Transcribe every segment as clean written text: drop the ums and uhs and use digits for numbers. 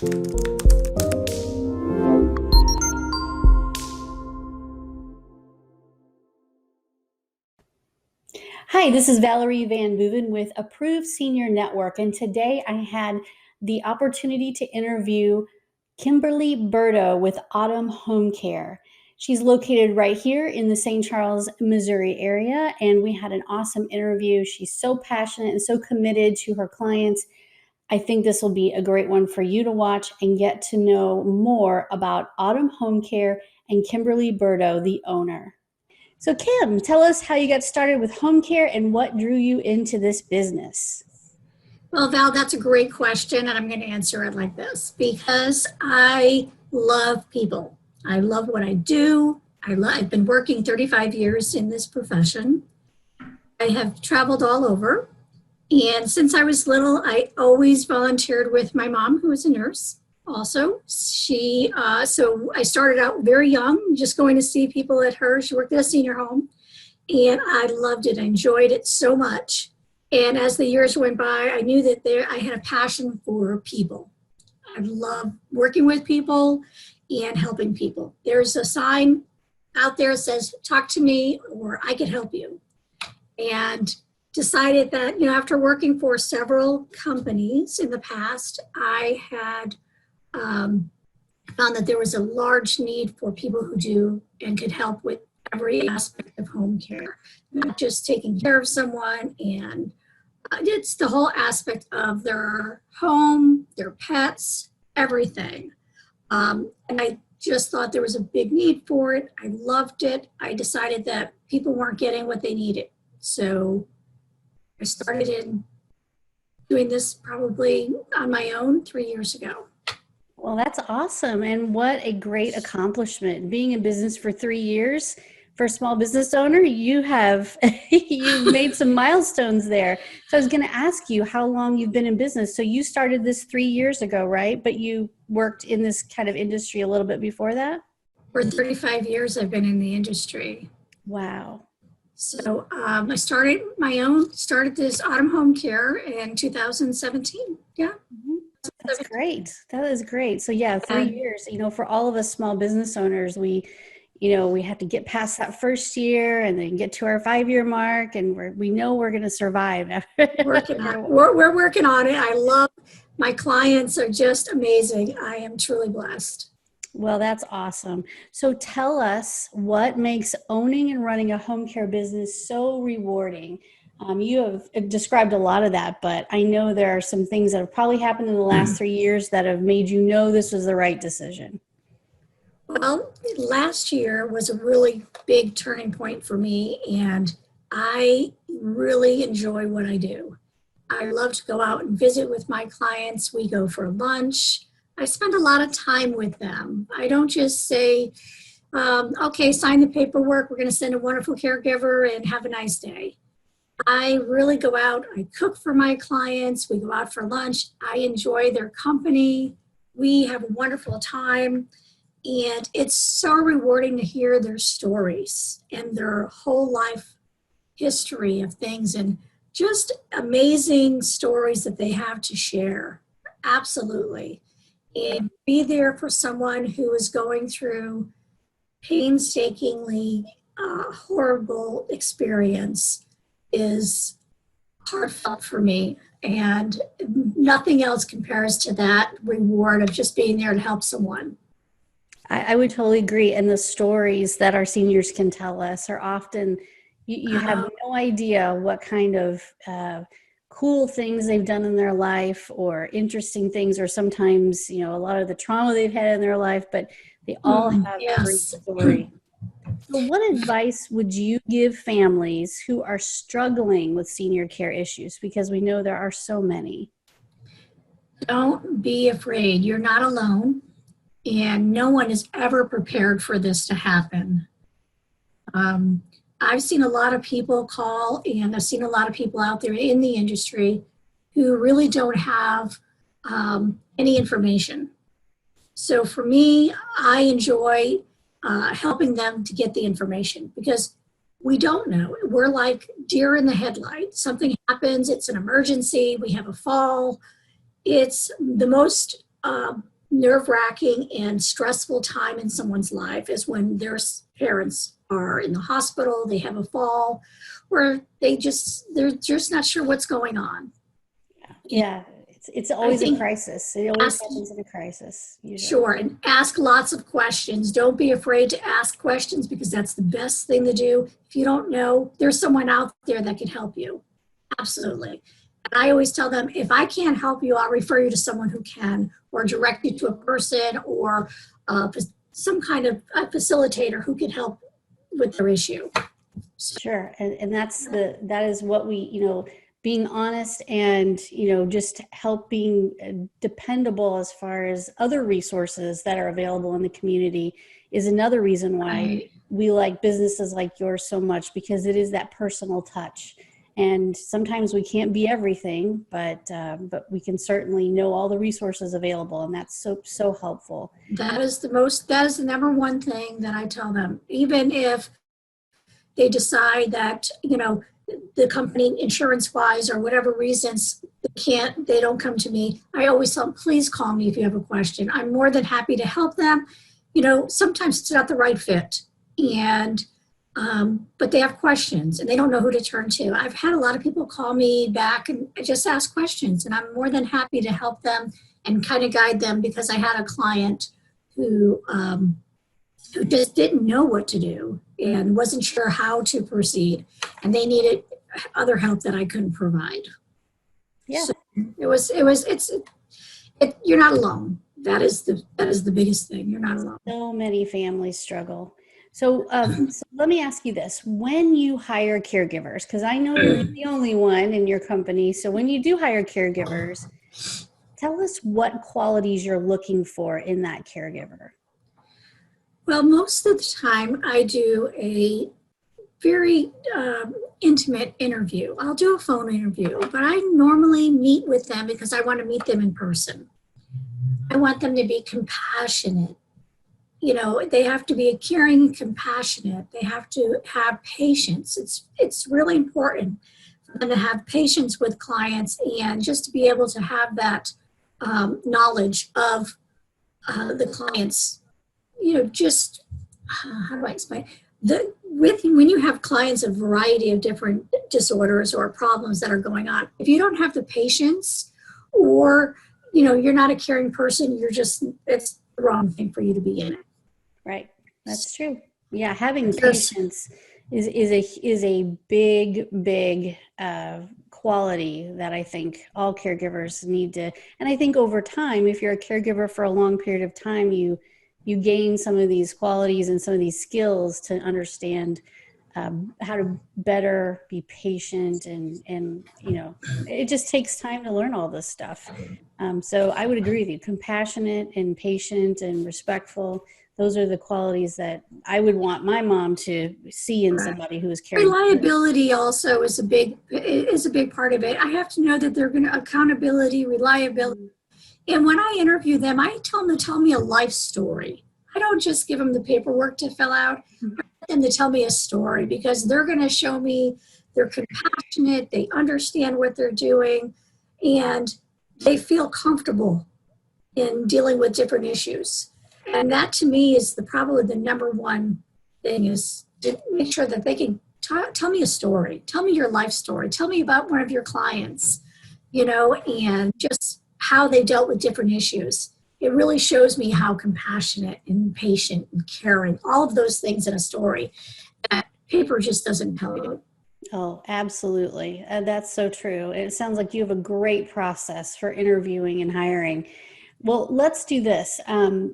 Hi, this is Valerie Van Boeven with Approved Senior Network, and today I had the opportunity to interview Kimberly Burdo with Autumn Home Care. She's located right here in the St. Charles, Missouri area, and we had an awesome interview. She's so passionate and so committed to her clients. I think this will be a great one for you to watch and get to know more about Autumn Home Care and Kimberly Burdo, the owner. So Kim, tell us how you got started with home care and what drew you into this business. Well, Val, that's a great question, and I'm going to answer it like this because I love people. I love what I do. I've been working 35 years in this profession. I have traveled all over, and since I was little, I always volunteered with my mom, who was a nurse. Also, so I started out very young, just going to see people at her. She worked at a senior home, and I loved it. I enjoyed it so much. And as the years went by, I knew that I had a passion for people. I love working with people and helping people. There's a sign out there that says, "Talk to me," or "I can help you." And decided that, after working for several companies in the past, I had found that there was a large need for people who do and could help with every aspect of home care, not just taking care of someone, and it's the whole aspect of their home, their pets, everything. And I just thought there was a big need for it. I loved it. I decided that people weren't getting what they needed. So I started in doing this probably on my own 3 years ago. Well, that's awesome. And what a great accomplishment. Being in business for 3 years for a small business owner, you've made some milestones there. So I was going to ask you how long you've been in business. So you started this 3 years ago, right? But you worked in this kind of industry a little bit before that? For 35 years, I've been in the industry. Wow. So I started this Autumn Home Care in 2017. Yeah. Mm-hmm. That's great. That is great. So yeah, 3 years, for all of us small business owners, we have to get past that first year and then get to our 5-year mark, and we know we're going to survive. We're working on it. I love my clients are just amazing. I am truly blessed. Well, that's awesome. So tell us what makes owning and running a home care business so rewarding. You have described a lot of that, but I know there are some things that have probably happened in the last 3 years that have made you know this was the right decision. Well, last year was a really big turning point for me, and I really enjoy what I do. I love to go out and visit with my clients. We go for lunch. I spend a lot of time with them. I don't just say, okay, sign the paperwork. We're going to send a wonderful caregiver and have a nice day. I really go out. I cook for my clients. We go out for lunch. I enjoy their company. We have a wonderful time. And it's so rewarding to hear their stories and their whole life history of things and just amazing stories that they have to share. Absolutely. And be there for someone who is going through painstakingly horrible experience is heartfelt for me. And nothing else compares to that reward of just being there to help someone. I would totally agree. And the stories that our seniors can tell us are often, you have no idea what kind of cool things they've done in their life or interesting things, or sometimes, a lot of the trauma they've had in their life, but they all have a great story. So what advice would you give families who are struggling with senior care issues? Because we know there are so many. Don't be afraid. You're not alone. And no one is ever prepared for this to happen. I've seen a lot of people call, and I've seen a lot of people out there in the industry who really don't have any information. So for me, I enjoy helping them to get the information because we don't know. We're like deer in the headlights. Something happens, it's an emergency, we have a fall. It's the most nerve-wracking and stressful time in someone's life is when their parents are in the hospital, they have a fall, or they're just not sure what's going on. Yeah, it's always a crisis. It always happens in a crisis, usually. Sure, and ask lots of questions. Don't be afraid to ask questions, because that's the best thing to do. If you don't know, there's someone out there that can help you. Absolutely. And I always tell them, if I can't help you, I'll refer you to someone who can, or direct you to a person, or some kind of a facilitator who can help with their issue. Sure, and that is what we, being honest and, just being dependable as far as other resources that are available in the community is another reason why we like businesses like yours so much, because it is that personal touch. And sometimes we can't be everything, but we can certainly know all the resources available, and that's so helpful. That is the number one thing that I tell them. Even if they decide that, the company insurance-wise or whatever reasons they don't come to me, I always tell them, please call me if you have a question. I'm more than happy to help them. Sometimes it's not the right fit, but they have questions and they don't know who to turn to. I've had a lot of people call me back and just ask questions, and I'm more than happy to help them and kind of guide them, because I had a client who just didn't know what to do and wasn't sure how to proceed, and they needed other help that I couldn't provide. Yeah. So you're not alone. That is the biggest thing. You're not alone. So many families struggle. So let me ask you this. When you hire caregivers, because I know you're the only one in your company, so when you do hire caregivers, tell us what qualities you're looking for in that caregiver. Well, most of the time I do a very intimate interview. I'll do a phone interview, but I normally meet with them because I want to meet them in person. I want them to be compassionate. They have to be caring and compassionate. They have to have patience. It's really important for them to have patience with clients, and just to be able to have that knowledge of the clients. How do I explain? When you have clients, a variety of different disorders or problems that are going on, if you don't have the patience, or you're not a caring person, it's the wrong thing for you to be in it. Right. That's true. Yeah. Having patience is a big quality that I think all caregivers need to. And I think over time, if you're a caregiver for a long period of time, you gain some of these qualities and some of these skills to understand how to better be patient, and it just takes time to learn all this stuff. So I would agree with you. Compassionate and patient and respectful. Those are the qualities that I would want my mom to see in somebody who is caring. Reliability also is a big part of it. I have to know that they're going to accountability, reliability. And when I interview them, I tell them to tell me a life story. I don't just give them the paperwork to fill out. I want them to tell me a story, because they're going to show me they're compassionate, they understand what they're doing, and they feel comfortable in dealing with different issues. And that, to me, is probably the number one thing, is to make sure that they can tell me a story. Tell me your life story. Tell me about one of your clients, and just how they dealt with different issues. It really shows me how compassionate and patient and caring, all of those things in a story that paper just doesn't tell you. Oh, absolutely. That's so true. It sounds like you have a great process for interviewing and hiring. Well, let's do this.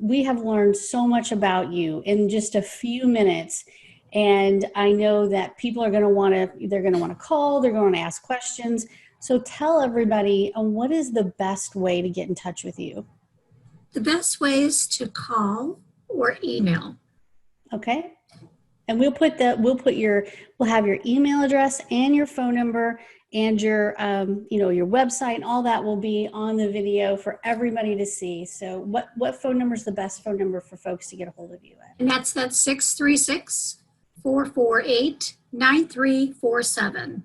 We have learned so much about you in just a few minutes. And I know that people are going to want to call, they're going to ask questions. So tell everybody, what is the best way to get in touch with you? The best way is to call or email. Okay. And we'll have your email address and your phone number and your website, and all that will be on the video for everybody to see. So what phone number is the best phone number for folks to get a hold of you at? And that's 636-448-9347.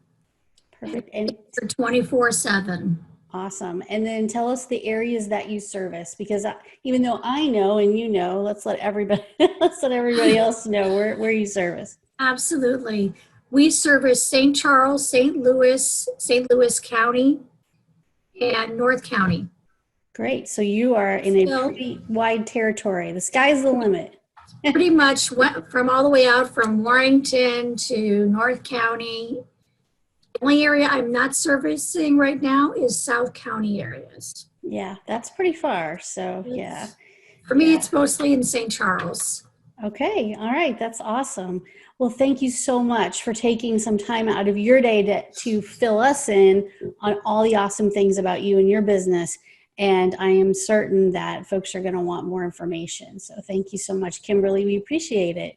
Perfect. And 24/7. Awesome. And then tell us the areas that you service, because even though I know and you know, let's let everybody else know where you service. Absolutely. We service St. Charles, St. Louis County, and North County. Great. So you are in a So pretty wide territory. The sky's the limit. pretty much went from all the way out from Warrington to North County. The only area I'm not servicing right now is South County areas. Yeah, that's pretty far. So yeah. For me, Yeah. it's mostly in St. Charles. Okay. All right. That's awesome. Well, thank you so much for taking some time out of your day to fill us in on all the awesome things about you and your business. And I am certain that folks are going to want more information. So thank you so much, Kimberly. We appreciate it.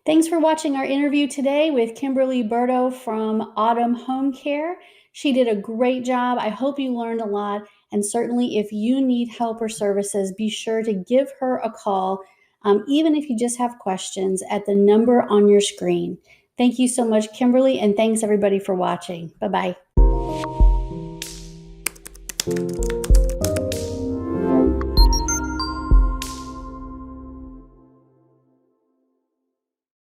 Thanks for watching our interview today with Kimberly Burdo from Autumn Home Care. She did a great job. I hope you learned a lot. And certainly if you need help or services, be sure to give her a call, even if you just have questions, at the number on your screen. Thank you so much, Kimberly, and thanks everybody for watching. Bye-bye.